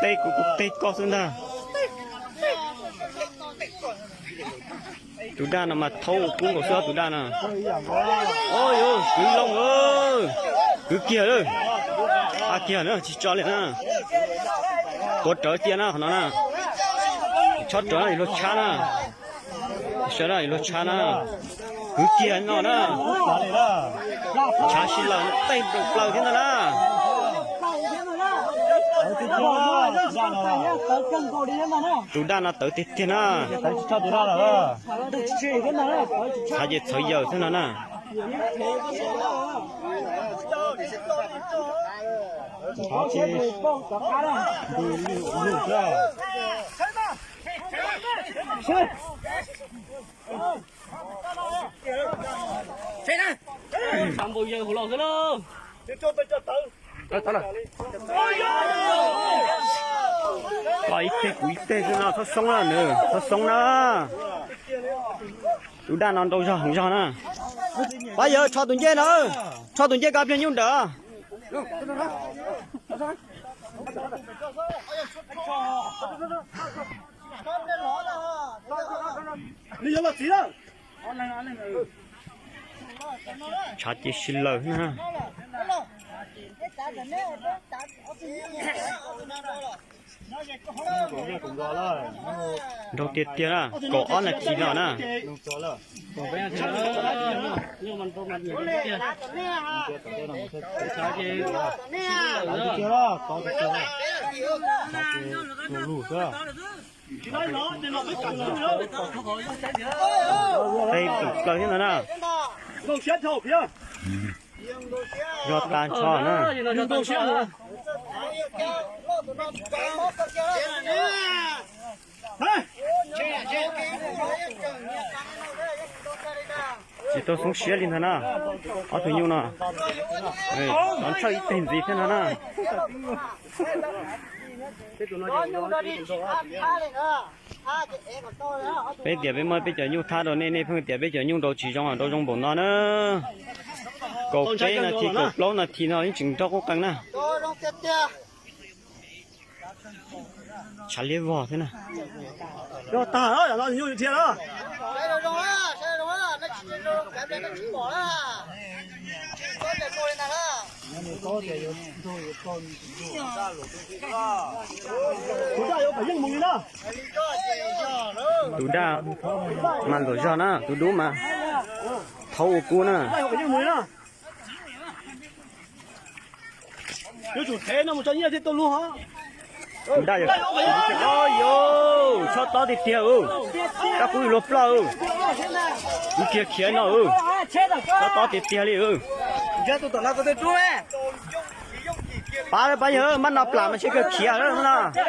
tây của cục tây co xuống ta tụi đa mà thâu cũng có sao tụi đa nè ôi ôi cứ lông ơi cứ kia ơi à kia nữa chỉ cho lên nè cột trở tiền nè nó nè chót trở này lột chán nè sợ này lột chán nè cứ kia nó nè chán xí lợn tay đục lợn thế nè tụi đa nó tới tít thế nè thay vì thời giờ thế nào nè làm bao giờ hổ lò cái đâu có ít tê cho nó thoát sống nữa thoát sống nữa tụi đàn non đâu cho không cho nè bây giờ cho tụi chơi nữa cho tụi chơi gặp nhau đỡ chả chỉ xin lời nè đầu tiên tiền à có là chỉ nào nè đây lời thế nào nè do tan cho nè chỉ tôi xuống xe lên thôi nè ở thuyền nhiêu nè đón chơi ít tiền gì thế nè bây giờ mới bây giờ nhiêu tha rồi nên phương tiện bây giờ nhiêu đồ chỉ trong đồ trong bồn nó nữa cột chế là thì cột lỗ là thì nó chỉnh cho có căng nè chả liếc vào thế này rồi ta đó là nhiêu tiền đó tụi đa mà đổi cho nó tụi đúng mà thâu cua nè nếu chủ thế nó một cho nhiều thì tôi luôn hả đây rồi ôi yo cho to thì tiêu các quý lốp lâu kia kia nó cho to thì tiêu đi ba giờ mắt nạp làm mà chỉ cái kia đó nè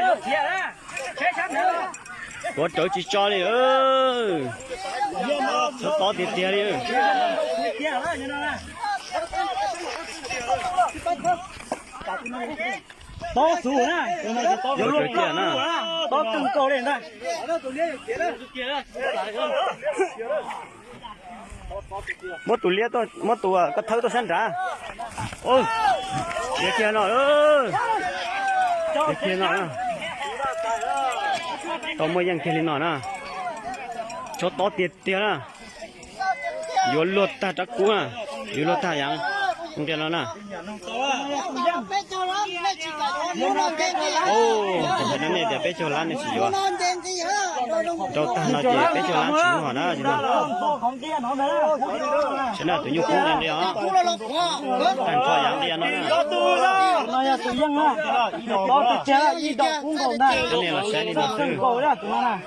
có chỗ chỉ cho đi cho to thì tiêu đi to số nè, to luôn tiền nè, to từng cầu lên đây. Mất tủ lia tôi, mất tủ cái thớ tôi xem ra. Ôi, kia nó ơi, kia nó nè, tôi mới dành kia lên nó nè, cho to tiền tiền nè, vô lột ta chắc cú nè, vô lột ta yang. không tiền nó nè ô cái này để bé cho lan này chỉ vô đâu ta nói gì bé cho lan chỉ họ đó chứ nào thế nào tụi nhung cũng lên đi hả thành khoa dạng đi nó nè cái này là sáng đi đầu tư